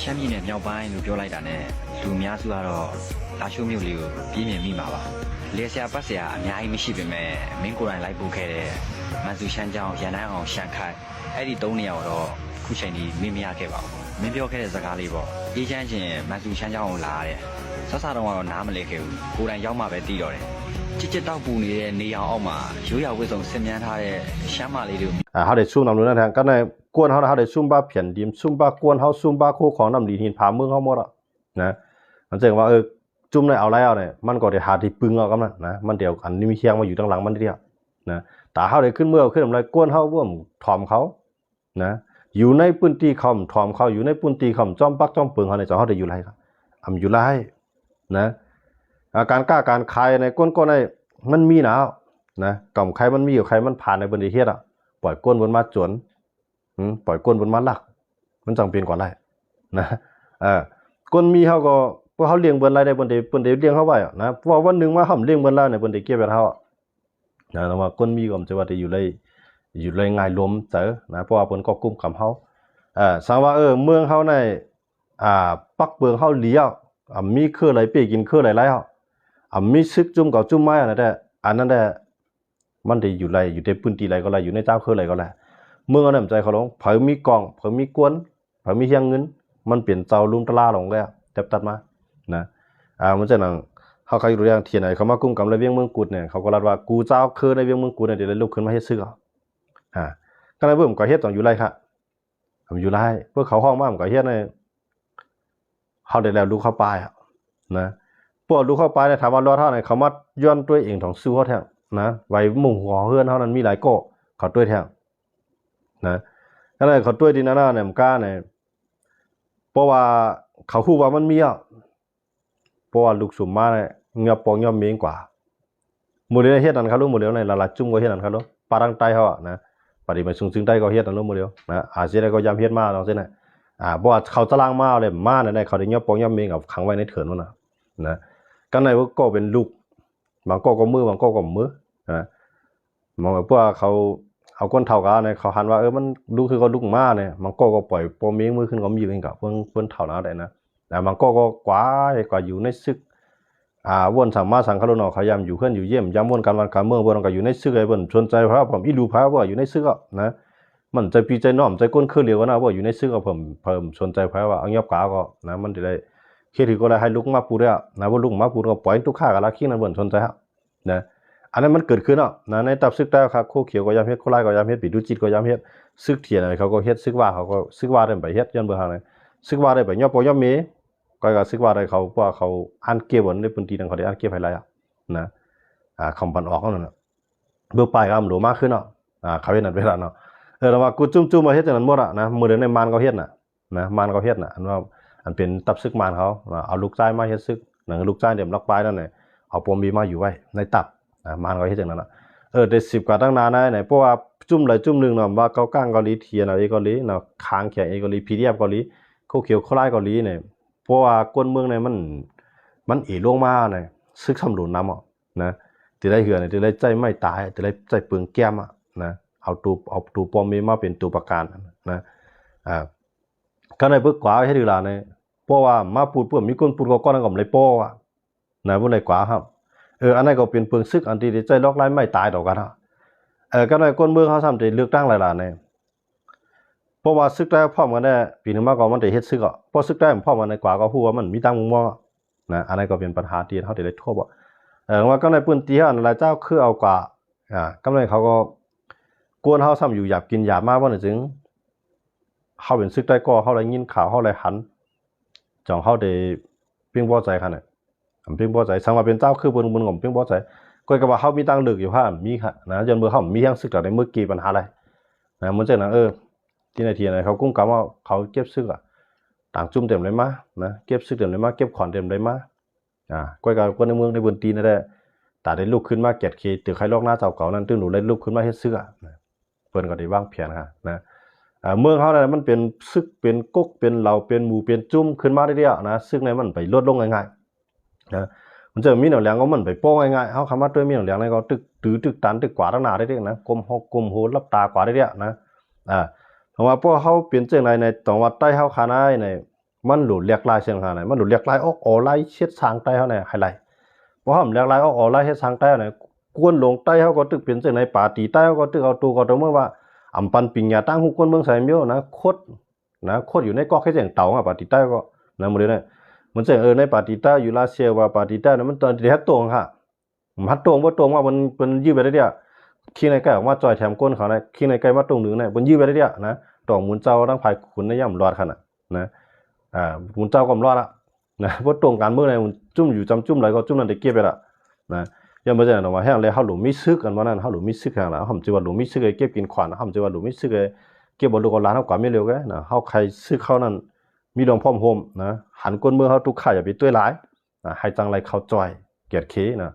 ရှမ်းပြည်နယ်မြောက်ပိုင်းလို့ပြောလိုက်တာနဲ့လူများစုကတော့လာရှိုးမြို့လေးကိုပြင်းပြင်းမိမှာပါလေဆရာပတ်ဆရာအများကြီးမရှိပေမဲ့မင်းကိုယ်တိုင်လိုက်ပို့ခဲ့တဲ့မန်ဆူရှမ်းကျောင်းရန်တိုင်းအောင်ရှန်ခိုင်အဲ့ဒီ၃နေရာတော့ခုချိန်ဒီမေးမရခဲ့ပါဘူးမင်းပြောခဲ့တဲ့စကားလေးပေါ့အေးချမ်းချင်းမန်ဆူရှမ်းကျောင်းကိုလာရတယ်ဆက်စားတော့ကတော့နားမလဲခဲ့ဘူးကိုယ်တိုင်ရောက်မှပဲသိတော့တယ်ချစ်တောက်ပူနေတဲ့နေအောင်အောက်မှာရိုးရာဝစ်စုံဆင်မြန်းထားတဲ့ရှမ်းမလေးတွေเขาได้ซุ่มนำนู่นนั่นทางก็ในกวนเขาได้ซุ่มบ้าเพียนดิมซุ่มบ้ากวนเขาซุ่มบ้าโคของน้ำดีหินผาเมืองเขาหมดอ่ะนะมันเจ๋งว่าจุ่มในเอาแล้วเนี่ยมันก็ได้หาที่ปึงเอากันนะมันเดี๋ยวอันนี้มีเชียงมาอยู่ตั้งหลังมันเดียวนะแต่เขาได้ขึ้นเมื่อขึ้นอะไรกวนเขาว่มถอมเขานะอยู่ในพื้นที่คำถอมเขาอยู่ในพื้นที่คำจ้อมปักจ้อมปึงเขาในจอเขาได้อยู่ไรครับอยู่ไรนะการกล้าการขายในก้นในมันมีหนาวนะกล่อมใครมันมีอยู่ใครมันผ่านในบนดิเทียดอ่ะปล่อยก้นบนมาจวนปล่อยก้นบนมาหลักมันจังเปลี่ยนกว่าไรนะก้นมีเขาก็พวกเขาเลี้ยงบนไรในบนเดเลี้ยงเขาไว้นะเพราะวันหนึ่งว่าเขาเลี้ยงบนไรในบนเดเกี่ยวกับเขานะแต่ว่าก้นมีก็จะว่าจะอยู่ในไงลมเจอนะเพราะว่าบนก็กุ้มกับเขาสาวว่าเมืองเขาในปักเบืองเขาเลี้ยวมีเครืออะไรเปียกินเครืออะไรเขามีซึกจุ่มกับจุ่มไม้อะไรแต่อันนั้นแต่มันได้อยู่ในพื้นที่อะไรก็ไรอยู่ในเจ้าเครืออะไรก็ไรเมืองอะไรใจเขาลงเผยมีกองเผยมีกวนเผยมีเชียงเงินมันเปลี่ยนเจ้าลุ่มตะลาลงแล้วตัดมานะมันจะนั่งเขาใครรู้อย่างเทียนไหนเขามากุ้มกับในเวียงเมืองกุดเนี่ยเขาก็รัดว่ากูเจ้าเครือในเวียงเมืองกุดเนี่ยเดี๋ยวลุกขึ้นมาให้ซื้อก็เลยเพิ่มก่อเฮ็ดต้องอยู่ไรค่ะอยู่ไรเพื่อเขาห้องมากก่อเฮ็ดในเขาได้แล้วลูกเข้าไปนะพวกลูกเข้าไปเนี่ยถามว่ารอเท่าไหร่เขามาย้อนตัวเองของซื้อเขาแทงนะไว้มุ่งหัวเฮือนเท่านั้นมีหลายโก้เขาตัวแทงนะก็เลยเขาตัวดีนั่นเนี่ยมันกล้าเนี่ยเพราะว่าเขาคู่ว่ามันมีอ่ะเพราะว่าลูกสุ่มมาเนี่ยเงียบปองเงียบเมียงกว่าหมดเลยเฮ็ดนั่นเขารู้หมดเลยในละจุ่มก็เฮ็ดนั่นเขารู้ปารังไตเขาอ่ะนะปฏิบัติซึ่งได้ก็เฮ็ดนั่นรู้หมดเลยนะอาเซียนก็ยำเฮ็ดมาตรงเส้นน่ะเพราะว่าเขาตารางมาเลยมาเนี่ยเขาได้เงียบปองเงียบเมียงกับขังไว้ในเถินมันนะกันในก็เป็นลูกบางก็มือบางก็มือนะมองว่าเขาเอาก้นเท่ากันเนี่ยเขาหันว่ามันลูกคือเขาลูกมาเนี่ยบางก็ปล่อยปมเมียงมือขึ้นก็มีอยู่เองกับเพิ่นเท่านั้นได้นะแต่บางก็กว่าอยู่ในซึกวนสามารถสั่งเขาโนเขายำอยู่เพื่อนอยู่เยี่ยมย้ำวนการวันการเมืองวนก็อยู่ในซึกไอ้เพิ่นสนใจเพราะผมอีดูพระว่าอยู่ในซึกนะมันใจปีใจน้อมใจก้นขึ้นเร็วนะว่าอยู่ในซึกก็ผมสนใจเพราะว่าเอาเงียบกาก็นะมันจะได้คิดถึงก็เลยให้ลูกมาพูดเนี่ยนะว่าลูกมาพูดก็ปล่อยทุกข้ากับลักขี้นั่นเพิ่นสนใจครับนะอันนั้นมันเกิดขึ้นนะในตับซึกได้ครับโคเขียวก็ยำเฮ็ดโคไล่ก็ยำเฮ็ดปีดูจิตก็ยำเฮ็ดซึกเถียนอะไรเขาก็เฮ็ดซึกว่าเขาก็ซึกว่าได้ไปเฮ็ดย้อนเบอร์หาเลยซึกว่าได้ไปย่อปอย่อเมก็ซึกว่าได้เขาเพราะเขาอ่านเก็บไว้ในพื้นที่นั้นเขาได้อ่านเก็บให้หลายนะคำพันออกนั่นน่ะเบอร์ปลายก็มันโหลมากขึ้นเขาเฮ็ดนั่นเวลาแล้วว่ากูจุ่มมาเฮ็ดจังนั้นหมดนะมื้อเดือนในมานเขาเฮ็ดนะมานเขาเฮ็ดอันว่าอันเป็นตับซึกมานเขาเอาลูกชายมาเฮ็ดซึกหนังลูกชายเดี๋ยวล็อกปลายนั่นน่ะเอาปมมีมาอยู่ไว้ในตับมานเขาเฮ็ดจังนั้นได้10กว่าตั้งนานได้ไหนเพราะว่าจุ่มหลายจุ่มนึงเนาะว่าเกาก้างเกาหลีเทียนเกาหลีเนาะค้างแข็งเกาหลี PDF เกาหลีโคเขียวโคไล่เกาหลีเนี่ยเพราะว่าก้นเมืองเนี่ยมันลงมาเนี่ยซึกสำรุนน้ำนะจะได้เหือเนี่ยจะได้ใจไม่ตายจะได้ใจเปลืองแก้มนะเอาตูปอมมีมาเป็นตูประการนะก็ในเบิกกว่าให้ดีละเนี่ยเพราะว่ามาปูดเพื่อมีคนปูดก็ก้อนกับเลยโป้นะพวกเลยกว่าครับอันนั้นก็เป็นเปลืองซึกอันที่ใจล็อกไล่ไม่ตายต่อกันก็ในก้นเมืองเขาทำจะเลือกตั้งหลายๆเนี่ยเพราะว่าซึกได้พ่อมันได้ปีนึงมากกว่ามันได้เฮ็ดซึกเพราะซึกได้พ่อมันในกว่าก็พูดว่ามันมีตั้งมุมมองนะอันนั้นก็เป็นปัญหาที่เขาได้ทั่วบ่ว่าก็ในพื้นที่อันหลายเจ้าคือเอากว่าก็ในเขาก็กวนเขาซ้ำอยู่หยาบกินหยาบมากว่าถึงเขาเป็นซึกได้ก็เขาเลยยินข่าวเขาเลยหันจ่องเขาได้เพียงพอใจขนาดเพียงพอใจสังว่าเป็นเจ้าคือบนของเพียงพอใจก็ก็ว่าเขามีตั้งเลือกอยู่ว่ามีค่ะนะจนเมื่อเขามีทั้งซึกแต่ในเมื่อกี้ปัญหาอะไรนะมันจะนะที่ในทีไหนเขากุ้งกำว่าเขาเก็บซึกต่างจุ่มเต็มเลยมานะเก็บซึกเต็มเลยมาเก็บขอนเต็มเลยมาก็ก็ในเมืองในบนตีนั่นแหละแต่ได้ลุกขึ้นมาเก็ดเคตือใครลอกหน้าเจ้าเก่านั้นตึ้งหนูได้ลุกขึ้นมาเฮ็ดซึกเพิ่นก็ได้วางแผนค่ะนะเมืองเขาเนี่ยมันเป็นซึกเป็นก๊กเป็นเหล่าเป็นหมู่เป็นจุ่มขึ้นมาได้เดียวนะซึกในมันไปลดลงง่ายๆนะมันจะมีหนังแหลงก็มันไปโป้ง่ายๆเขาคำว่าด้วยมีหนังแหลงนี่ก็ตึกตันตึกกว่าตั้งหนาได้เดียวนะกลมโหรับตากว่าได้เดียวนะเพราะว่าพวกเขาเปลี่ยนเจ้าในตรงวัดใต้เขาขานาใน มันหลุดเรียกลายเสียงหาไหนมันหลุดเรียกลายออกออไลเช็ดสางใต้เฮาไหนไฮไลท์เพราะเรียกลายออกออไลเฮ็ดสางใต้ไหนกวนลงใต้เฮาก็ตึกเป็นจังไหนป่าตีใต้เฮาก็ตึกเอาตัวก็ตรงเมื่อว่าอำปันปิงยาตั้งฮู้กวนเมืองไสเมียวนะโคตรนะโคตรอยู่ในกอกให้เสียงเต่าอ่ะป่าตีใต้ก็นะมื้อนี้มันจะในป่าตีใต้อยู่ลาเซียว่าป่าตีใต้นั้นมันตอนที่ฮัดตรงค่ะฮัดตรงบ่ตรงว่ามันยื้อไปได้เดียวขี้ในไก่ออกมาจ่อยแถมก้นเขานะขี้ในไก่มาตรงนึงเนี่ยมันยื้อไปได้เดียวนะตองหมุนเจ้าทั้งภายขุนในย่ำรอดขนาดนะหมุนเจ้าก็รอดละนะบ่ตรงกันมื้อไหนจุ่มอยู่จำจุ่มไหลก็จุ่มนั่นได้เก็บไปละนะยังบ่ได้นะว่าแห้งเลยเฮาหลุมมีซึกกันว่านั้นเฮาหลุมมีซึกกันแล้วเฮาสิว่าหลุมมีซึกเก็บกินขวานเฮาสิว่าหลุมมีซึกเก็บบ่ลูกหลานเฮากว่าไม่เร็วแกนะเฮาใครซึกเขานั้นมีดองพร้อมโฮมนะหันก้นมือเฮาทุกข่ายอย่าไปต้วยหลายให้จังไรเข้าจ่อยเกียรติเคนะ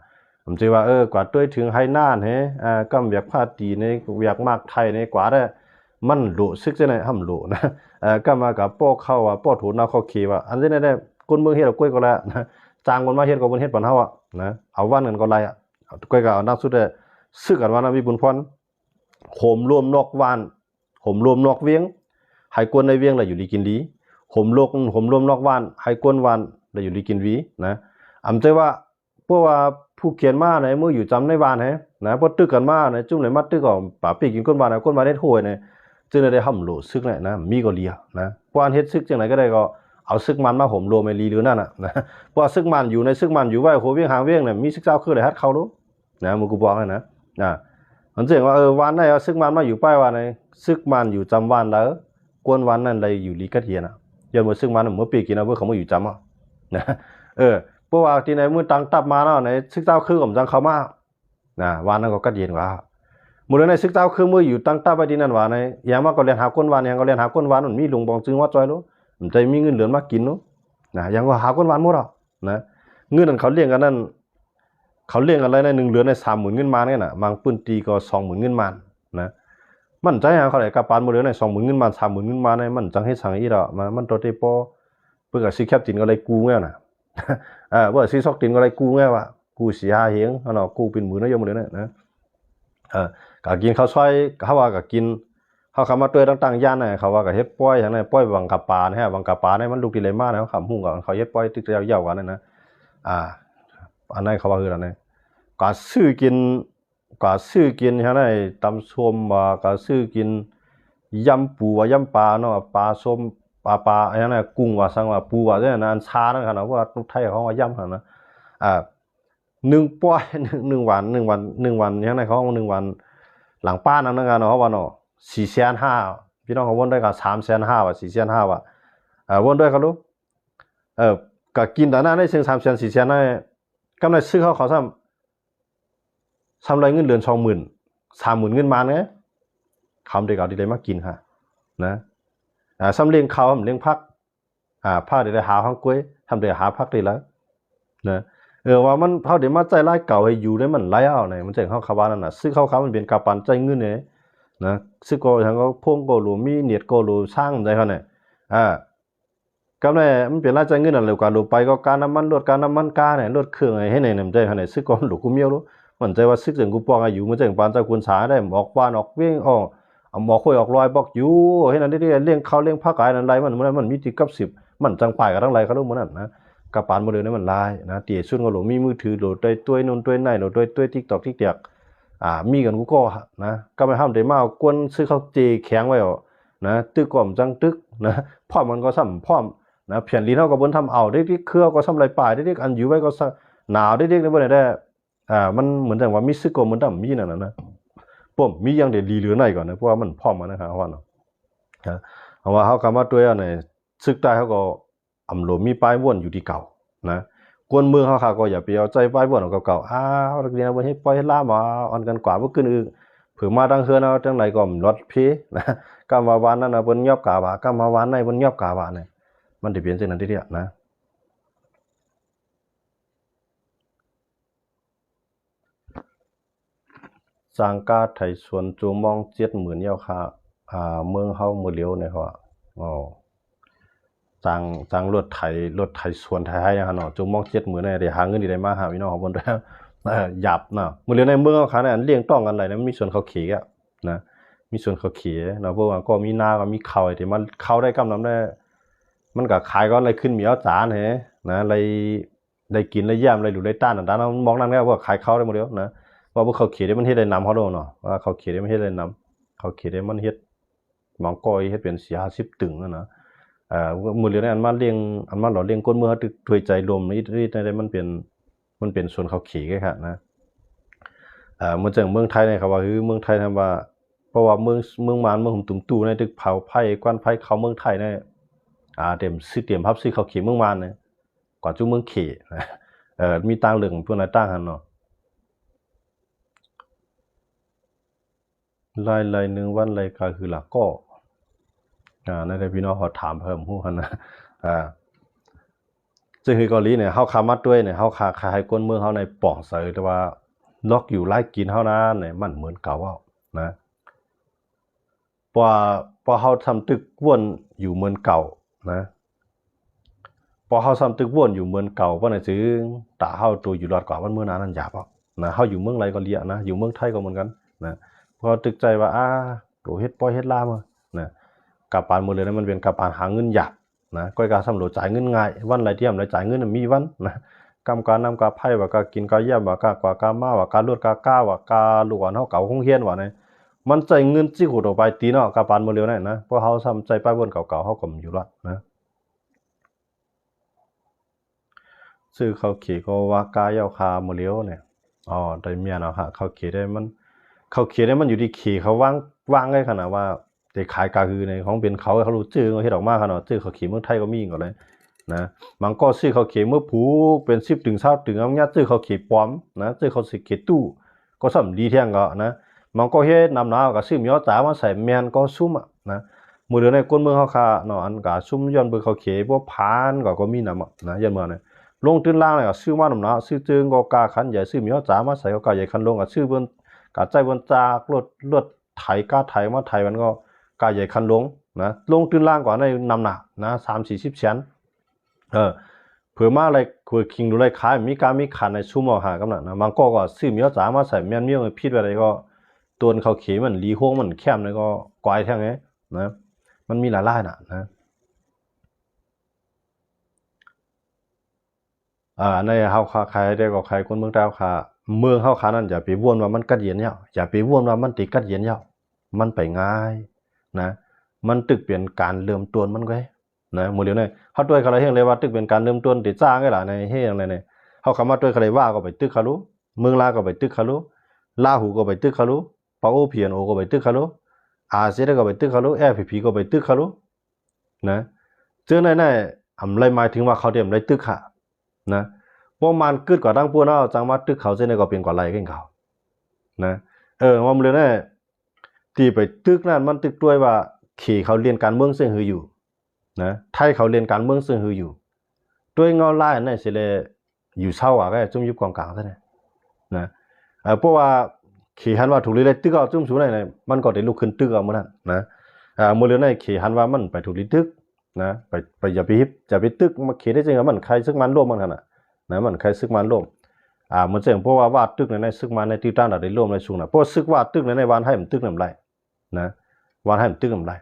ผมสิว่ากว่าต้วยถึงให้นานเฮกำเวียกพาตีในเวียกมากไทยในกว่าได้มันหลุซึกจังได๋ห้ำหลุนะก็มากับป้อเข้าว่าป้อถูนาเข้าเคว่าอันนี้ได้ก้นมือเฮ็ดเอาก้อยก็แล้วนะจางคนมาเฮ็ดก็บ่เฮ็ดปานเฮานะเอาวันกันก็ไล่ก้อยก็เอานักสุดซึกกันว่านะมีบุญพรโหมรวมนอกวานโหมรวมนอกเวียงให้กวนในเวียงแล้วอยู่ดีกินดีโหมรวมนอกวานให้กวนวานแล้วอยู่ดีกินวีนะอำใจว่าเพราะว่าผู้เขียนมาในเมื่ออยู่จำในวานนะพอตึกกันมาในจุ่มไหนมาตึกก็ป่าปีกินก้นวานก้นวานได้โหยเนี่ยจึงได้ห้ำโหลซึกนะมีก็เลียนะกวนเฮ็ดซึกจังไหนก็ได้ก็เอาซึกมันมาโหมรวมไปลีหรือนั่นน่ะนะเพราะซึกมันอยู่ในซึกมันอยู่ไว้โหเวียงหางเวียงเนี่ยมีซึกเจ้าคือได้ฮัดเข้ารู้นะมึงกูบอกให้นะมันเจ๋งว่าวานได้เอาซึกมันมาอยู่ป้ายวานในซึกมันอยู่จำวานแล้วกวนวานนั่นเลยอยู่ลีกัดเฮียนะอย่ามาซึกมันเมื่อปีกินเอาเพื่อเขามาอยู่จำนะเพราะว่าที่ในมือตังตับมาเนาะในซึกเจ้าคือผมจังเขามานะวานนั้นก็กัดเย็นกว่ามื้อในซึกเจ้าคือมืออยู่ตังตับไปที่นั่นว่าในอย่างมาก็เรียนหาก้นวานอย่างก็เรียนหาก้นวานมันมีลุงบองจึงว่าจอยรู้มันใจมีเงินเหลือมากินนู้นะอย่างก็หาก้นวานหมดอ่ะนะเงินนั้นเขาเลี้ยงกันนั่นเขาเลี้ยงอะไรใน1เหลือใน30,000เงินมาเนี่ยน่ะบางปื้นตีก็20,000เงินมานะมันใจหาเขาได้กะปานบ่เหลือใน20,000เงินมา30,000เงินมาในมันจังให้สังอีดอกมันตัวเตปอเพิ่นก็สิแคปตินก็เลยกูแม่น่ะบ่สิซอกตินก็เลยกูแม่ว่ากูสิหาเฮงเนาะกูเป็นมือนายมเลยนะก็กินข้าวซอยเขาว่าก็กินเฮาคำมาเตยต่างๆย่านน่ะเขาว่าก็เฮ็ดป้อยจังได๋ป้อยวังกะปานะฮะวังกะปาเนี่ยมันลูกที่ไหลมานะเขาฮู้ก็เขาเฮ็ดป้อยตึกยาวๆกันนั่นนะอันนั้นเขาว่าคืออันนั้นก็ซื้อกินฮะได้ตำส้มว่าก็ซื้อกินยำปูว่ายำปลาเนาะปลาส้มปลาอันนั้นกุ้งว่าสั่งว่าปูว่าจังนั้นอันชานั่นคั่นน่ะว่าลูกไทยเขาว่ายำหั่นนะ1ป้อย1วันยังไงเขา1วันหลังป้านั่นกันเนาะเขาว่าเนาะ4,500,000พี่น้องเขาวนได้ก็3,500,000ว่า4,500,000ว่าวนด้วยเขารู้ก็กินแต่นั้นได้ถึง3,000 4,000ได้กำไรซื้อเขาซ้ำไรเงินเดือน 20,000 30,000เงินมาเนี่ยคำเด็กเอาดีเลยมากินค่ะนะซ้ำเลี้ยงเขาเลี้ยงพักพักได้หาข้างกล้วยทำได้หาพักได้แล้วนะว่ามันเฮาได้มาใจร้ายเก่าให้อยู่ได้มันหลายเอาเนี่ยมันจังเฮาคาว่านั่นน่ะซื้อเขามันเป็นกะปันใจเงินเนี่ยนะซื้อก็ทางก็พงก็รู้มีเน็ตก็รู้สร้างได้เขาเนี่ยกำไรมันเป็นรายจ่ายเงินนั่นแหละกว่ารู้ไปก็การน้ำมันลดการน้ำมันกาเนี่ยลดเครื่องให้ไหนนำใจเขาเนี่ยซื้อก็รู้กูเมียวรู้มันใจว่าซื้อจังกูปองอายุมันจังปานเจ้าคุณสาได้ออกบ้านออกเว้งเอาหมอค่อยออกลอยบอกอยู่เฮ็ดนั่นได้เลี้ยงข้าวเลี้ยงผักกายนั่นไรมันมีติกับ10มันจังไปกับทั้งไรเขารู้มื้อนั้นนะกะปานบ่เด้นี่มันลายนะเตี่ยซุนก็หลมีมือถือโหลดได้ต้วยนู่นต้วยไหนโหลดต้วย TikTok มีกันกูก็นะก็ไม่ห้ามได้มากวนซื้อข้าวเจแข็งไว้นะตึกก่อมจังตึกนะพร้อมมันก็ซ้ำพร้อมนะเพียนลีเฮาก็บ่ทำเอาได้ที่เครือก็ซ้ำไรป่ายได้อันอยู่ไว้ก็หนาวได้ในบ่ได้มันเหมือนจังว่ามีซึกก็เหมือนมีนั่นน่ะนะป้อมมีอย่างได้ลีเหลือไหนก่อนนะเพราะว่ามันพร้อมนะครับว่าเนาะเพราะว่าเฮาก็มาตัวยอันนี้ซึกใต้เฮาก็อำโลมีป้ายวนอยู่ที่เก่านะกวนเมืองเฮาค่ะก็อย่าไปเอาใจป้ายวนของเก่าเฮานักเรียนบ่ให้ปล่อยให้ลามาอ่อนกันกว่าบ่ขึ้นอื่นเผื่อมาทางเฮือนเอาจังได๋ก็รถเพนะกำว่าวานนั้นน่ะเพิ่นยอบกาว่ากำว่าวานในเพิ่นยอบกาว่าเนี่ยมันสิเป็นจังนั้นตินะสังกาไทสวนจูมอง70,000ยาวค่ะเมืองเฮามื้อเหลียวเนี่ยเขาจังรถไถสวนไถให้เนาะจูมอง70,000เนี่ยได้หาเงินได้มาหาพี่น้องบ่ได้หยับเนาะมื้อเหลียวในเมืองเขาเนี่ยเลี้ยงต้องกันได้มันมีสวนข้าวเขกนะมีสวนข้าวเขเนาะเพราะว่าก็มีนาก็มีข้าวที่มันเข้าได้กำนำได้ มันก็ขายก็อะไรขึ้นมีเอาจานเหนะอะไรได้กินได้ย่ำอะไรหรือได้ต้านต่างๆมองนั่นก็ว่าขายเขาได้หมดแล้วนะว่าพวกเขาเขียนได้มันเฮ็ดได้นำเขาโดนเนาะว่าเขาเขียนได้มันเฮ็ดได้นำเขาเขียนได้มันเฮ็ดมองก้อยเฮ็ดเป็น40ตึงนะมือเรียนอันมาเลี้ยงอันมาหล่อเลี้ยงก้นมือตึกถวยใจลมนี่ได้มันเป็นส่วนเขาขี่แค่ค่ะนะเมื่อจังเมืองไทยเนี่ยครับว่าคือเมืองไทยทำว่าเพราะว่าเมืองมานเมืองหุ่มตุ่มตู่ในตึกเผาไผ่กวนไผ่เขาเมืองไทยเนี่ยเต็มซื้อเตรียมพับซื้อเขาขี่เมืองมานเนี่ยกว่าจุเมืองขี่นะมีต่างเรื่องพวกนั้นต่างกันเนาะลายหนึ่งวันรายการคือหลักก็นั่นได้พี่น้องเขาถามเพิ่มฮู้กันนะซึ่งคือเกาหลีเนี่ยเฮาคามัดด้วยเนี่ยเฮาคาคายก้นเมืองเฮาในป่องเสยแต่ว่าล็อกอยู่ไล่กินเฮานะเนี่ยมันเหมือนเก่าเว้านะพอเฮาทำตึกวนอยู่เหมือนเก่านะพอเฮาทำตึกวนอยู่เหมือนเก่าว่าน่ะจึงตาเฮาตัวอยู่รอดกว่าวันเมื่อนั้นนั่นหยาบเว้านะเฮาอยู่เมืองไรก็เลียนะอยู่เมืองไทยก็เหมือนกันนะพอตึกใจว่าโตเฮ็ดปล่อยเฮ็ดลามานะกับปานหมดเลยนะมันเป็นกับปานหาเงินยากนะก้อยกาสำรวจจ่ายเงินง่ายวันไรเที่ยมไรจ่ายเงินมีวันนะกำการนำกาไพ่ว่ากากินกาเยี่ยมว่ากากว่ากามาว่ากาลวดกาก้าว่ากาลูกอ่อนเฮาเก่าคงเฮียนว่าเนี่ยมันใจเงินจิกหูต่อไปตีเนาะกาปานหมดเลยนะเพราะเฮาซ้ำใจป้ายบนเก่าๆเฮาก็อยู่รอดนะซื้อเขาขี่ก็ว่ากาเย้าคาหมดแล้วเนี่ยได้เมียเนาะฮะเขาขี่ได้มันอยู่ที่ขี่เขาวางได้ขนาดว่าแต่ขายกาคือในของเป็นเขารู้ชื่อเฮ็ดออกมาขนาดชื่อเขาขี่เมืองไทยก็มีก็เลยนะมันก็ซื้อเขาขี่เมื่อผูกเป็น10ถึง20ถึงเอาญาติซื้อเขาขี่ปลอมนะซื้อเขาสิขี่ตู้ก็สำดีแท้งก็นะมันก็เฮ็ดนำหนาวก็ซื้อมีเอาจ๋ามาใส่แม่นก็ซุ่มนะมื้อเดียวในคนเมืองเฮาค่ะเนาะอันก็ซุ่มย้อนเบิ่งเขาขี่บ่ผ่านก็มีนำนะยันเมื่อนะลงตื้นล่างเลยก็ซื้อมานำหนาวซื้อจึงก็กาคันใหญ่ซื้อมีเอาจ๋ามาใส่ก็กาใหญ่คันลงก็ซื้อเบิ่นก็ใจเบิ่นจากรถไถกาไถมาไถมันก็กาใหญ่คันลงนะลงตื้นล่างกว่าในนำหนักนะ3-40แสนเผื่อมาอะไรคุยคิงดูอะไรขายมีการมีขันในชั่วโมงหากำลังนะบางก็ซื้อมีเอาจ๋ามาใส่แม่นเมี่ยงพิษอะไรก็ตัวเขาเขีมันรีห้วงมันแคบเลยก็กวายแท่งไงนะมันมีหลายๆนะในเฮาค้าขายได้ก็ขายคนเมืองดาวค่ะเมืองเฮาค้านั่นอย่าไปวนว่ามันกัดเย็นยาวอย่าไปวนว่ามันติกัดเย็นยาวมันไปง่ายนะมันตึกเปลี่ยนการเริ่มต้นมันก็นะหมดเดี๋ยวนี้เฮาด้วยเขาเรียกเลยว่าตึกเป็นการเริ่มต้นติจ้างไงล่ะในเฮ็ดจังได๋เนี่ยเฮาคำว่าด้วยเขาเลยว่าก็ไปตึกเขารู้เมืองลาก็ไปตึกเขารู้ลาหูก็ไปตึกเขารู้ปาโอพีเอ็นโอก็ไปตึกเขารู้เซก็ไปตึกเขารู้FPPก็ไปตึกเขารู้นะเจอในอำไรหมายถึงว่าเขาเตรียมไรตึกค่ะนะบ่มันกึดกว่าดังพวกเนาะจังว่าตึกเขาเจ้านี่ก็เป็นกว่าไรกันเขานะว่ามันเลยเนี่ยที่ไปตึกนั่นมันตึกด้วยว่าขี่เขาเรียนการเมืองซึ่งหืออยู่นะไทยเขาเรียนการเมืองซึ่งหืออยู่ด้วยเงาลายนั่นสิเลยอยู่เศร้าอ่ะก็จุ่มอยู่กองกลางซะเนี่ยนะเพราะว่าขี่หันว่าถูกเลยตึกเอาจุ่มสูงไหนมันก็ได้ลุกขึ้นตึกเอามื้อนั้นนะมื้อเลยเนี่ยขี่หันว่ามันไปถูกลิตึกนะไปอย่าไปฮิบจะไปตึกมาขี่ได้จริงมันใครซึกมันร่วมมันหั่นน่ะนะมันใครซึกมันร่วมมันจังเพราะว่าวาดตึกในซึกมันในที่ตั้งได้ร่วมในสูงน่ะเพราะซึกวาดตึกในวานให้มันตึกนำไรนะวานให้มันตึกนำไร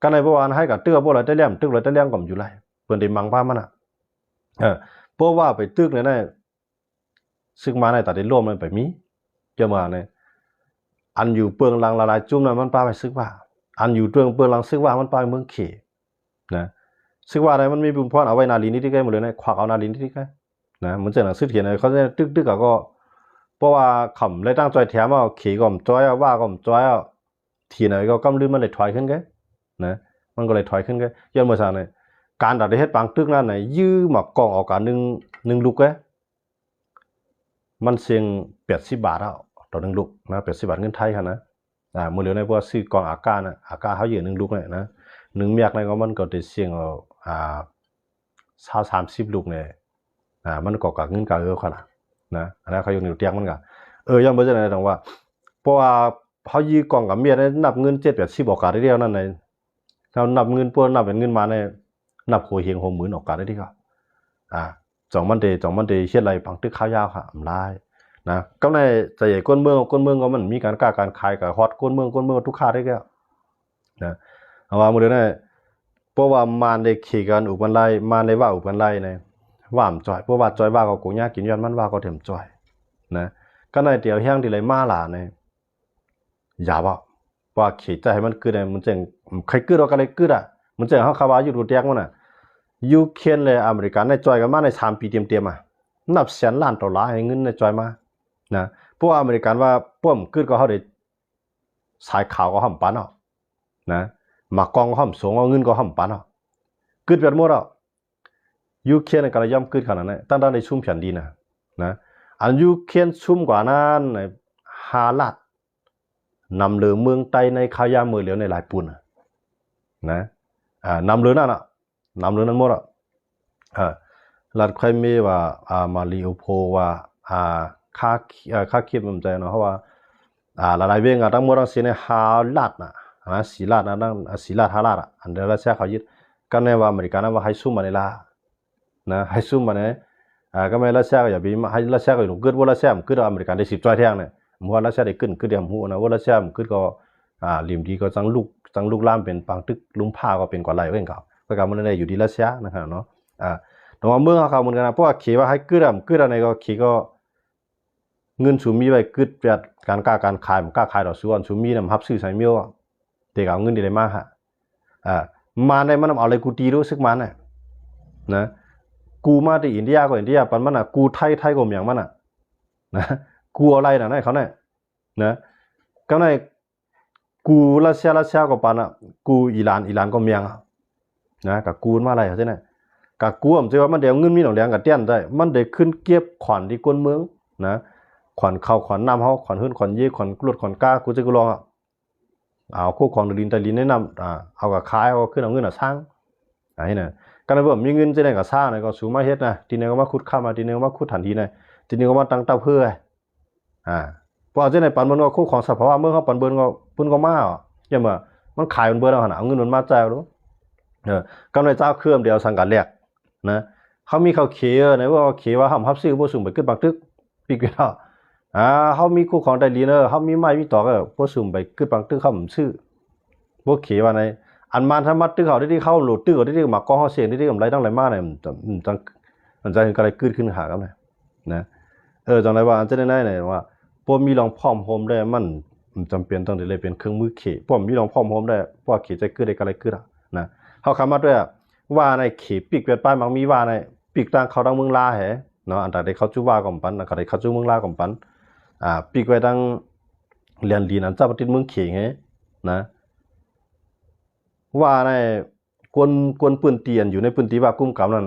กันในบ่วานให้กับตึกบ่ละได้เลี่ยมตึกละได้เลี่ยมก็อยู่ไรเพิ่นได้มังพามันน่ะเพราะว่าไปตึกในซึกมันในตัดได้ร่วมมันไปมีจะมาเนี่ยอันอยู่เปลืองลังละลายจุ่มนั้นมันปาไปซึกว่าอันอยู่เปลืองลังซึกว่ามันปาเมืองเขนะซึกว่าอะไรมันมีบุญพรเอาไว้นาลีนี่ที่ใกล้หมดเลยนะควักเอานาลีนี่ที่ใกล้นะเหมือนเจ้าหนังสือเขียนเขาจะตึกก็เพราะว่าขำเลยตั้งใจแถมเอาขี่ก็มจ้อยว่าก็มจ้อยทีไหนก็กำลืมมันเลยถอยขึ้นแกนะมันก็เลยถอยขึ้นแกย้อนมาซะเนี่ยการดัดได้เฮ็ดปางตึกนั้นน่ะยื้อหมักกองออกกัน1ลูกแกมันเสียง80 บาทอ่ะต่อ1ลูกนะ80 บาทเงินไทยค่ะนะมื้อเหลียวในพวกซื้อกองอากาศน่ะอากาศเฮายื้อ1ลูกเนี่ยนะ1เมียกในก็มันก็ได้เสียง20-30 ลูกเนี่ยมันก็กักเงินกะขนาดนะอันนั้นเขาอยู่ในเตียงมันก็ยังบ่จังได๋ต้องว่าเพราะว่าเฮายื้อกองกับเมียได้นับเงิน7-80โอกาสได้เดียวนั่นน่ะเฮานับเงินพวกนับเป็นเงินมาเนี่ยนับโหเฮงโหมื่นโอกาสได้ดีก็จ่องมันเดเฮ็ดไรปังตึกข้าวยาวค่ะอำลายนะก็ในใจใหญ่ก้นเมืองก็มันมีการขายกับฮอตก้นเมืองทุกค่าได้แก่นะเอาว่ามื้อนี้ เพราะว่ามันได้ขี่กันอุบันไลมันได้ว่าอุบันไลเนี่ยว่ามจ่อยเพราะว่าจ่อยว่าก็กูยากกินย้อนมันว่าก็เต็มจ่อยนะก็ในเดียวแห้งที่ไรมาหลาเนี่ยอย่าว่าว่าขี่ใจให้มันคือเนี่ยมันจึงใครคือเราก็เลยคืออ่ะมันจึงเขาขวาอยู่ดูแดงมันอ่ะยูเครนเลยอเมริกันในจ่อยกันมาใน3 ปีเต็มๆอ่ะนับแสนล้าน$ให้เงินในจ่อยมานะเพราะว่าอเมริกันว่าพวกมันคือก็เขาได้สายข่าวก็ห้ามปันอ่ะนะมากองก็ห้ามส่งเอาเงินก็ห้ามปันอ่ะกึดแบบหมดอ่ะยูเครนก็เลยย่อมกึดขนาดนั้นตั้งในชุ่มแผ่นดินนะอันยูเครนชุ่มกว่านั้นใน5 ลาดนำเรือเมืองไต้ในขายาเมือเหลียวในหลายปุ่นนะนำเรือนั่นอ่ะนำเรือนั้นหมดอ่ะลัดใครมีว่ามาลีโอโพว่าค่าเคียบมันใจเนาะเพราะว่าหลายเวงตั้งหมดตั้งเสียใน5 ลาดนะ4 ลาดนะตั้ง4 ลาด5 ลาดอ่ะอันเดียวรัสเซียเขายึดกันในว่าอเมริกันว่าให้ซุ่มมาในละนะให้ซุ่มมาในก็ไม่รัสเซียก็อย่าไปให้รัสเซียก็อยู่เกิดว่ารัสเซียมันเกิดอเมริกันได้10 จ้อยแท่งเนี่ยมัวรัสเซียได้ขึ้นเดียมหูนะว่ารัสเซียมันขึ้นก็ลิมดีก็จังลูกล่ามเป็นปังตึกลุมผ้าก็เป็นกว่าไหลเว้งเขาก็การมันได้อยู่ที่รัสเซียนะครับเนาะแต่ว่าเมืองเขาเหมือนกันนะเพราะว่าขี่ว่าให้ขึ้นอะไรก็ขี่ก็เงินสูมีไว้ขึ้นเปียดการขายมันกล้าขายดอกส่วนสูมีนำฮับซื้อใส่เมียวเด็กเอาเงินดีได้มากฮะมาในมันเอาอะไรกูตีรู้สึกมันนะกูมาที่อินเดียก็อินเดียปันมันกูไทยก็อย่างมันนะกูอะไรนะเขาเนี่ยนะก็ในกูรัสเซียก็ปานกูอิหร่านก็เมียงนะกับกูมาอะไรเขาใช่ไหมกับกูผมเชื่อว่ามันเดี๋ยวเงินมีหนองแดงกับเตี้ยนได้มันได้ขึ้นเก็บขวัญที่ก้นเมืองนะขวัญเข้าขวัญน้ำเขาขวัญหื้นขวัญเย่ขวัญกรดขวัญก้ากูจะกูลองเอาคู่ของดินแต่ลินแนะนำเอากับขายเอาขึ้นเอาเงินสร้างนี่นะการที่ผมมีเงินจะได้กับสร้างเนี่ยก็สูงมาเฮ็ดนะทีนึงก็มาขุดข้ามาทีนึงก็มาขุดฐานทีนะทีนึงก็มาตั้งเต้าเพื่อเพราะเจ้าในปันเบิ้ลก็คู่ของสภาวะเมื่อเขาปันเบิ้ลก็ปุ่นก็มาอย่างเมื่อมันขายมันเบิ้ลเอาหนาเอาเงินมันมาจ่ายรู้กำไรเจ้าเครื่องเดียวสังกัดแรกนะเขามีเขาเขียนะว่าเขียว่าห้ามฮับซื้อผู้สูงไปขึ้นบางตึกปีกแล้วเขามีคู่ของได้ลีเนอร์เขามีไม้มีต่อก็ผู้สูงไปขึ้นบางตึกเขาผมซื้อพวกเขียว่าในอันมาทำมัดตึกเขาได้ที่เข้าหลุดตึกเขาได้ที่มากองเขาเสียงได้ที่กำไรตั้งหลายมากเนี่ยมันจะเห็นอะไรขึ้นขึ้นหากันนะจังไรว่าอันจะได้เนี่ยว่าพวกมีลองพร้อมโฮมได้มันจำเป็นต้องได้เลยเป็นเครื่องมือเขียพวกมีลองพร้อมโฮมได้พวกเขียจะขึ้นได้อะไรขึ้นนะเขาคำมาด้วยว่าในเขียปีกเวียดป้ายมังมีว่าในปีกต่างเขาดังเมืองลาเหรอเนาะอันแต่ได้เขาจู้ว่าก่อมปันอันแต่ได้เขาจู้เมืองลาก่อมปันปีกเวียดดังเรียนดีนั้นเจ้าปฏิเมืองเขียเหรอนะว่าในกวนปืนเตียนอยู่ในปืนตีว่ากุ้มกับนั้น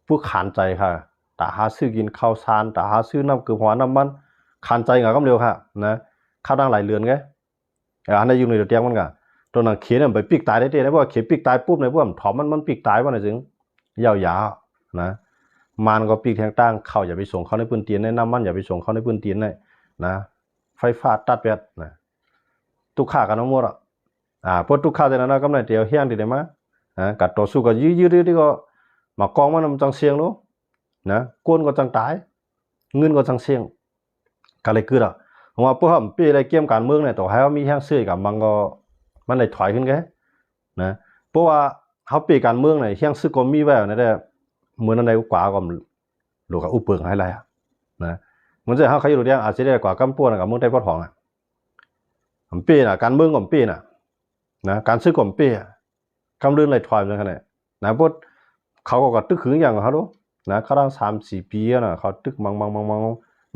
ผู้ขานใจค่ะแต่หาซื้อกินข้าวสารแต่หาซื้อน้ำเกลือหัวน้ำมันขานใจกับกำเร็วค่ะนะข้าวดังหลายเรือนไงอันนี้อยู่ในเตียงมันก็ตัวนั้นเขียนไปปีกตายได้นะเพราะว่าเขียนปีกตายปุ๊บในพวกถอมมันปีกตายว่าไหนจึงยาวๆนะมันก็ปีกแทงตั้งเข้าอย่าไปส่งเขาในปืนเตียนในน้ำมันอย่าไปส่งเขาในปืนเตียนนะไฟฟ้าตัดเปียดนะตุกขากันทั้งหมดพอตุกขาแต่นั้นก็ไม่เดียวเฮี้ยนดีเลยมั้ยกัดต่อสู้ก็ยืดที่ก็มากองมันจังเสียงรู้นะก้นก็จังตายเงินก็จังเสียงก็เลยคือว่าพวกเขาปีอะไรเกี่ยมการเมืองเนี่ยต่อให้เขามีแห้งซื้อกับมันก็มันเลยถอยขึ้นแค่นะเพราะว่าเขาปีการเมืองเนี่ยแห้งซื้อก็มีไว้นะแต่เหมือนอะไรกว่าก็หลวงกับอุปเปิงให้ไรนะมันจะเขาอยู่เรื่องอาจจะได้กว่ากำปั้นกับเมืองไต้พอทองปีการเมืองของปีนะการซื้อของปีกำเรื่องอะไรถอยเลยขนาดนะพวกเขาก็ตึกขึงอย่างเขารู้นะเขาตั้ง3-4 ปีนะเขาตึกมังห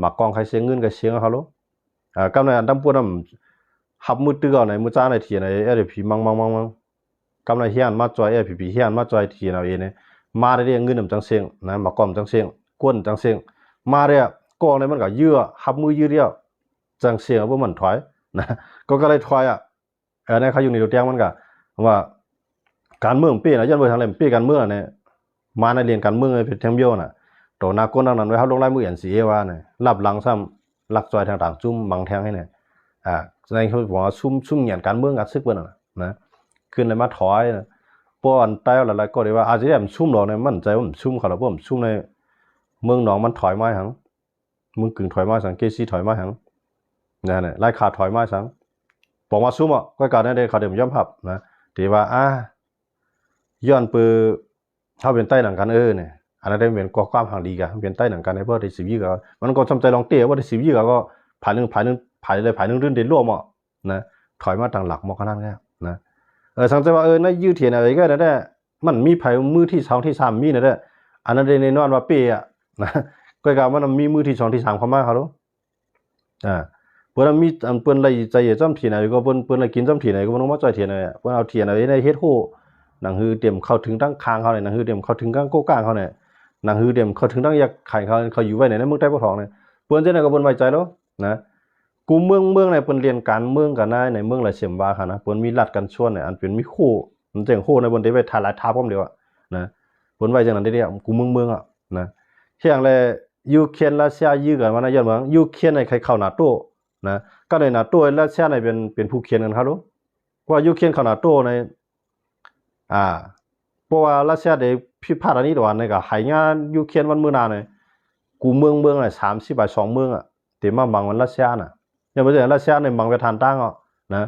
มากกองใครเสียเงินกับเสียงเขารู้กำในอันตั้งพวกนั้นหับมือตื้อในมือจ้าในทีในผีมังกำในเฮียนมาจอยผีเฮียนมาจอยทีเอาเองเนี่ยมาได้เงินนำจังเสียงนะหมากกอมจังเสียงก้นจังเสียงมาได้กองในมันก็เยื่อหับมือยืดเดียวจังเสียงพวกมันถอยนะก็เลยถอยในเขาอยู่ในตัวเตียงมันก็ว่าการเมืองปีนะยันไปทางไหนปีการเมืองเนี่ยมาในเรียนการเมืองเป็นเทมเบียวน่ะตัวนาก้นนั้นไว้เขาลงไล่มืออย่างสีว่าเนี่ยรับหลังซ้ำหลักจอยทางต่างจุ่มบังแทงให้เนี่ยในเขาบอกว่าซุ่มเหยียดการเมืองอัดซึกเปิ้นนะขึ้นเลยมาถอยป้อนใต้หลายๆก็ได้ว่าอาจจะได้ซุ่มหรอกเนี่ยมั่นใจว่าซุ่มเขาแล้วผมซุ่มในเมืองหนองมันถอยมาหังมึงกึ่งถอยมาสังเกตซีถอยมาหังเนี่ยไล่ขาถอยมาสังบอกว่าซุ่มก็การนั้นได้เขาเดี๋ยวย่อมพับนะที่ว่า ย้อนปือเขาเป็นใต้หนังกันเนี่ยอันนั้นได้เป็นความห่างดีกันเป็นใต้หนังกันในเพื่อได้สิบยี่ก็มันก็จำใจลองเตี้ยว่าได้สิบยี่ก็ผ่านหนึ่งเรื่องเดินร่วมอ่ะนะถอยมาต่างหลักมอกขนาดนี้นะสังเกตว่าในยืดเทียนอะไรก็ได้มันมีไผ่มือที่สองที่สามมีนะได้อันนั้นในนอนว่าเปียนะก็กล่าวว่ามันมีมือที่สองที่สามเข้ามาเขารู้เพื่อนมีเพื่อนอะไรใจเย็นจำเทียนอะไรก็เพื่อนอะไรกินจำเทียนอะไรก็มันต้องมาใจเทียนอะไรเพื่อนเอาเทียนอะไรในเฮ็ดโหหนังฮือเต็มเข้าถึงตั้งคางเขาเนี่ยหนังฮือเต็มเข้าถึงตั้งโก้ก้างเขาเนี่ยหนังฮือเต็มเข้าถึงตั้งยักษ์ไข่เขาอยู่ไว้ในเมืองใต้ปะทองเนี่ยเพื่อนเจ้าเนี่ยก็เพื่อนไว้ใจแล้วนะกูเมืองในเปิ้นเรียนการเมืองกันได้ในเมืองหลายเสียมว่าค่ะนะเปิ้นมีรัดกันชวนเนี่ยอันเป็นมีคู่มันจังคู่ในบนได้ไปทาหลายทาพร้อมเดียวอ่ะนะเปิ้นไว้จังนั้นได้กูเมืองอ่ะนะเที่ยงแลยูเครนรัสเซียยื้อกันว่านะย้อนว่ายูเครนในใครเข้า NATO นะก็ใน NATO รัสเซียในเป็นผู้เขียนกันครับรู้ว่ายูเครนเข้า NATO ในเพราะว่ารัสเซียได้พิพาทอันนี้ตัวในก็ให้งานยูเครนวันมื้อหน้าเนี่ยกูเมืองน่ะ30บาท2เมืองอ่ะเต็มมาบังวันรัสเซียน่ะยังไม่ใช่รัสเซียในมังไปทานตั้งอ่ะนะ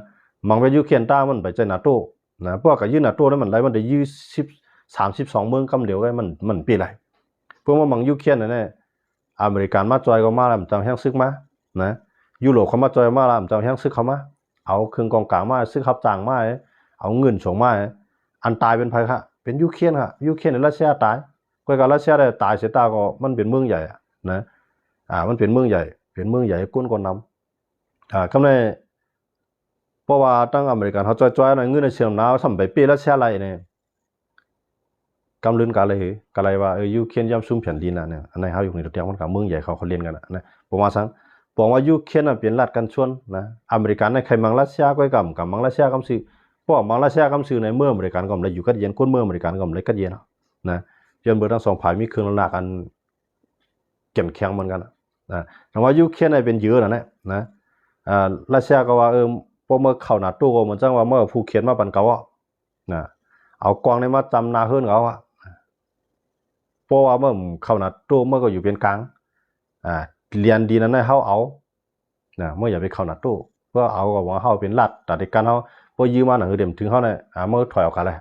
มังไปยูเครนตั้งมันไปใจนาโต้นะพวกกับยืนนาโต้นั้นมันไรมันได้32เมืองกำเดียวไงมันปีไรพวกมังยูเครนเนี่ยอเมริกันมาจอยก็มาแล้วมันจำแห้งซึกมานะยุโรปเขามาจอยมาแล้วมันจำแห้งซึกเขามาเอาเครื่องกองกลางมาซึกขับจางมาเอาเงินส่งมาอันตายเป็นใครค่ะเป็นยูเครนค่ะยูเครนในรัสเซียตายก็กับรัสเซียได้ตายเสียตาก็มันเป็นเมืองใหญ่นะมันเป็นเมืองใหญ่ก้นก่อนนำก็ในเพราะว่าตั้งอเมริกันเขาจ่อยๆหน่อยเงินในเชียงนาวทำไปปีละเสียไรเนี่ยกำลืนกันเลยว่ายูเครนย่ำซุ่มแผ่นดินเนี่ยอันไหนเขาอยู่ในตัวเตียงมันกับเมืองใหญ่เขาเรียนกันนะผมว่าบอกว่ายูเครนเป็นรัฐกันชวนนะอเมริกันในใครมังรัสเซียก็กับมังรัสเซียกำซื้อเพราะมังรัสเซียกำซื้อในเมืองอเมริกันก็เลยอยู่กัดเย็นก้นเมืองอเมริกันก็เลยกัดเย็นนะจนเบอร์ทั้งสองฝ่ายมีเครื่องระนากันเก็บแข็งเหมือนกันนะแต่ว่ายูเครนเป็นเยอะนะรัสเซียก็ว่าพอเมื่อเข้านาโต้ก็เหมือนจังว่าเมื่อผู้เขียนมาปันเก่านะเอากองในมาจำนาเฮิรนเขาเพราะว่าเมื่อเข้านาโต้เมื่อก็อยู่เป็นกลางเรียนดีนั้นให้เขาเอาเมื่ออย่าไปเข้านาโต้เพื่อเอากับว่าเขาเป็นรัฐแต่ในการเขาพอยืมมาหนังเดิมถึงเขาเนี่ยเมื่อถอยออกกันเลย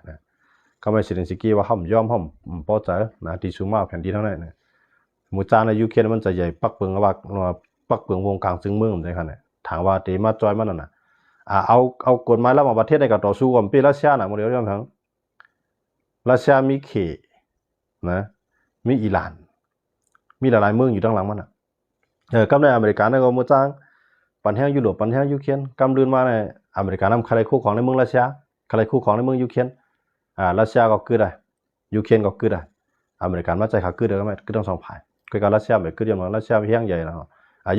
ก็ไม่เซเลนสกี้ว่าเขายอมเขาพอใจนะที่ซูมาแผ่นดินเท่านั้นมูจาในยูเครนมันจะใหญ่ปักเปิงว่าปักเปิงวงกลางซึ่งเมืองเหมือนกันถามว่าเตมาจอยมันน่ะเอากฎหมายแล้วมาประเทศในกับต่อสู้กับปีรัสเซียน่ะโมเดลย้อนทั้งรัสเซียมีเขนะมีอิหร่านมีหลายๆเมืองอยู่ด้านหลังมันกำในอเมริกาเนี่ยก็มูจางปันแห้งยุโรปปันแห้งยูเครนกำลืนมาในอเมริกานำใครคู่ของในเมืองรัสเซียใครคู่ของในเมืองยูเครนรัสเซียก็คือได้ยูเครนก็คือได้อเมริกันมาใจขาคือเดียวกันไหมคือทั้งสองฝ่ายคือการรัสเซียแบบคือเดียวกันรัสเซียแห้งใหญ่แล้ว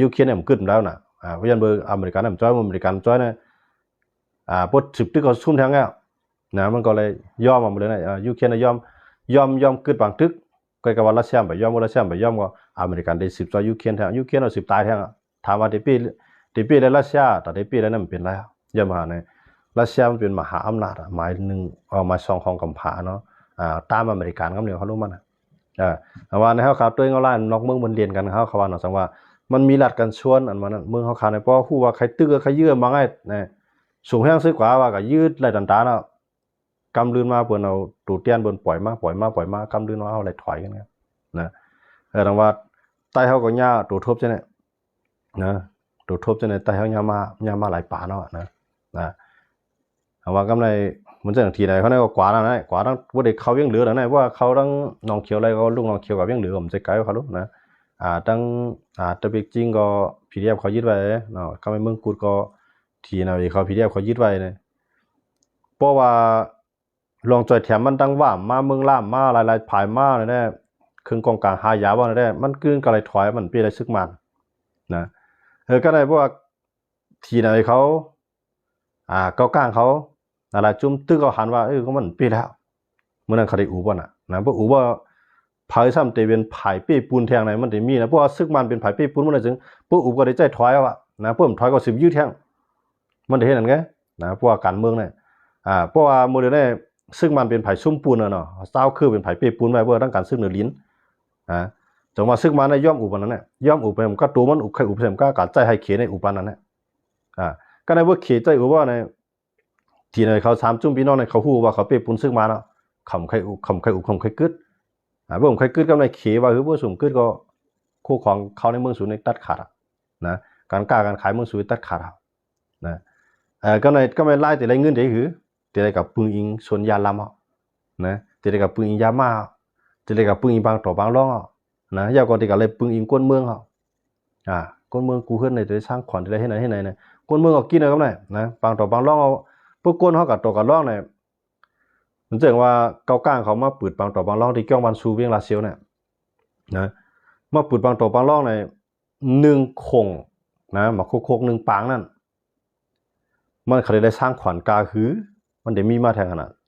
ยูเครนเนี่ยมันขึ้นแล้วนะเพราะฉะนั้นเบอร์อเมริกันเนี่ยอเมริกันจ้อยเนี่ยพอสืบตึกเขาซุ่มแทงแล้วนะมันก็เลยย่อมมาเลยนะยูเครนเนี่ยย่อมขึ้นบางตึกก็กับว่ารัสเซียไปย่อมรัสเซียไปย่อมก็อเมริกันได้สืบจ้อยยูเครนแทงยูเครนเราสืบตายแทงถามว่าเดปีเลยรัสเซียแต่เดปีแล้วนั่นเป็นไรย่อมหาเนี่ยรัสเซียมันเป็นมหาอำนาจหมายหนึ่งมาสองของกำพร้าเนาะตามอเมริกันก็เหนียวเขารู้มันแต่ว่าในเขาข่าวตัวเองเขาไล่นอกเมืองบนเรียนกันเขาว่าหน่อยสังว่ามันมีหลัดกันชวนอันมันเมืองเขาข่าวในเพราะผู้ว่าใครตื้อใครยื้อมาไงเนี่ยสูงแห้งซื้อกว่าว่าก็ยืดไหลต่างๆเนาะกำลืนมาเปิดเอาตูเตียนบนปล่อยมากำลืนมาเอาไหลถอยกันนะแต่ว่าใต้เขาก็ย่าตูทบใช่ไหมนะตูทบใช่ไหมใต้เขาย่ามาหลายป่าเนาะนะแต่ว่ากำไรมันจะอย่างทีไหนเขาเนี่ยก็กวาดนะกวาดทั้งว่าเด็กเขายังเหลือนะว่าเขาทั้งน้องเขียวอะไรก็ลูกน้องเขียวกับยังเหลือผมจะไกลเขาลูกนะตั้งตะเบกจริงก็พีเดียบเขายึดไว้เนาะเขาไม่เมืองกูดก็ทีนะเขาพีเดียบเขายึดไว้เนี่ยเพราะว่าลองจอยแถมมันตั้งว่ามาเมืองล่ามมาหลายๆผายมาเนี่ยเครื่องกองกลางหายาว่าเนี่ยมันกลืนกับอะไรถอยมันเป็นอะไรซึกมันนะก็เลยเพราะว่าทีไหนเขาเก้ากลางเขาอะไรจุ่มตึกเขาหันว่าก็มันปีแล้วเมื่อนั้นเขาได้อูบ่นะเพราะอูบ่ภายซ้ำเตเป็นภายปีปูนแทงไหนมันได้มีนะเพราะว่าซึกมันเป็นภายปีปูนมันเลยจึงพวกอูก็ได้ใจถอยว่านะพวกถอยก็สิบยืดแทงมันได้เห็นนั่นไงนะเพราะว่าการเมืองเนี่ยเพราะว่าโมเดลเนี่ยซึ่งมันเป็นภายซุ่มปูนเนาะเต้าคือเป็นภายปีปูนไว้เพื่อต้องการซึ่งเหนือลิ้นจังว่าซึ่งมันในย่อมอูปนั้นเนี่ยย่อมอูไปมันก็ตัวมันอูใครอูเสมก็การใจให้เขในอูปนั้นเนี่ยก็ในว่าเขใจอูว่าในทีในเขาสามจุ่มพี่น้องในเขาฮู้ว่าเขาเปปุนซึ่งมาเนาะ คำใครอุคำใครอุคำใครกึดบ่ผมใครกึดกับในเขว่าคือบ่สมกึดก็คู่ของเขาในเมืองสูในตัดขาดนะการกล้าการขายเมืองสูตัดขาดนะก็ไม่ไล่แต่ไรเงินเดี๋ยวคือแต่ไรกับปึงอิงส่วนยาลำนะแต่ไรกับปึงอิงยามาแต่ไรกับปึงอิงบางต่อบางร่องนะยาวกว่าที่กับอะไรปึงอิงก้นเมืองก้นเมืองกูขึ้นในจะสร้างขวัญอะไรให้ไหนเนี่ยก้นเมืองก็กินนะครับเนี่ยนะบางต่อบางร่องเอาพวกก้นเขากับตัวกับร่องเนี่ยมันเจ๋งว่าเกาก้างเขามาปืดบางต่อบางร่องที่เกี่ยวมันซูเวียงลาเซียวเนี่ยนะมาปืดบางต่อบางร่องใน1 คงนะมาโคก1 ปางนั่นมันเขาได้สร้างขวัญกาคือมันเดี๋ยวมีมาแทงขนาด